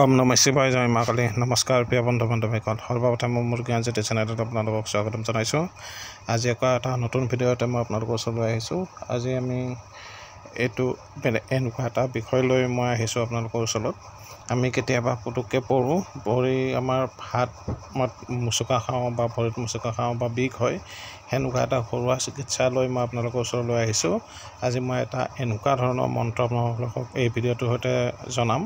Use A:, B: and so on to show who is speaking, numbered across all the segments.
A: ओम नमः शिवाय जय माँ काली। नमस्कार प्रिय बंधु बान्धवीসকল সৰ্বপ্ৰথমে মোৰ জ্ঞানজ্যোতি চেনেলত আপোনালোকক স্বাগতম জনাইছোঁ। আজি এটা নতুন ভিডিঅ'তে মই আপোনালোকৰ ওচৰলৈ আহিছোঁ। আজি আমি এইটো এনেকুৱা এটা বিষয় লৈ মই আহিছোঁ আপোনালোকৰ ওচৰত। আমি কেতিয়াবা পুতুককৈ পৰি আমাৰ হাত মুচুকা খাওঁ বা ভৰিত মুচুকা খাওঁ বা বিষ হয়, সেনেকুৱা এটা ঘৰুৱা চিকিৎসা লৈ মই আপোনালোকৰ ওচৰলৈ আহিছোঁ। আজি মই এটা এনেকুৱা ধৰণৰ মন্ত্ৰ আপোনালোকক এই ভিডিঅ'টোৰ সৈতে জনাম,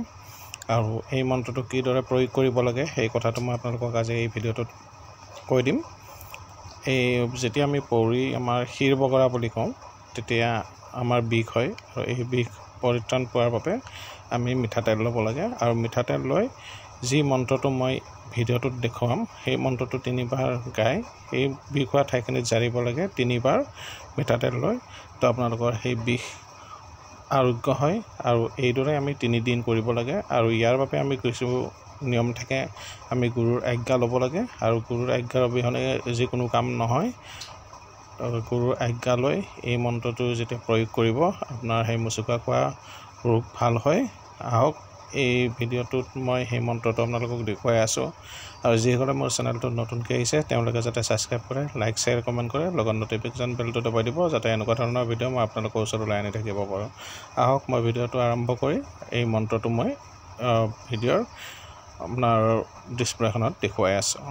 A: আৰু এই মন্ত্ৰটো কিদৰে প্ৰয়োগ কৰিব লাগে সেই কথাটো মই আপোনালোকক আজি এই ভিডিঅ'টোত কৈ দিম। যেতিয়া আমি পৰি আমাৰ শিৰ বগৰা বুলি কওঁ, তেতিয়া আমাৰ বিষ হয়, আৰু এই বিষ পৰিত্ৰাণ পোৱাৰ বাবে আমি মিঠাতেল ল'ব লাগে। আৰু মিঠাতেল লৈ যি মন্ত্ৰটো মই ভিডিঅ'টোত দেখুৱাম, সেই মন্ত্ৰটো 3বাৰ গাই এই বিষ হোৱা ঠাইখিনিত জাৰিব লাগে। 3বাৰ মিঠাতেল লৈ তো আপোনালোকৰ সেই বিষ আৰোগ্য হয়। আৰু এইদৰে আমি 3 দিন কৰিব লাগে। আৰু ইয়াৰ বাবে আমি কিছু নিয়ম থাকে। আমি গুৰুৰ আজ্ঞা ল'ব লাগে, আৰু গুৰুৰ আজ্ঞাৰ অবিহনে যিকোনো কাম নহয়। গুৰুৰ আজ্ঞা লৈ এই মন্ত্ৰটো যেতিয়া প্ৰয়োগ কৰিব, আপোনাৰ সেই মুচুকা খোৱা ৰোগ ভাল হয়। আহক এই ভিডিঅ'টোত মই সেই মন্ত্ৰটো আপোনালোকক দেখুৱাই আছোঁ। আৰু যিসকলে মোৰ চেনেলটোত নতুনকৈ আহিছে তেওঁলোকে যাতে ছাবস্ক্ৰাইব কৰে, লাইক শ্বেয়াৰ কমেণ্ট কৰে, লগত ন'টিফিকেশ্যন বেলটো দবাই দিব, যাতে এনেকুৱা ধৰণৰ ভিডিঅ' মই আপোনালোকৰ ওচৰলৈ আনি থাকিব পাৰোঁ। আহক মই ভিডিঅ'টো আৰম্ভ কৰি এই মন্ত্ৰটো মই ভিডিঅ'ৰ আপোনাৰ ডিছপ্লেখনত দেখুৱাই আছোঁ।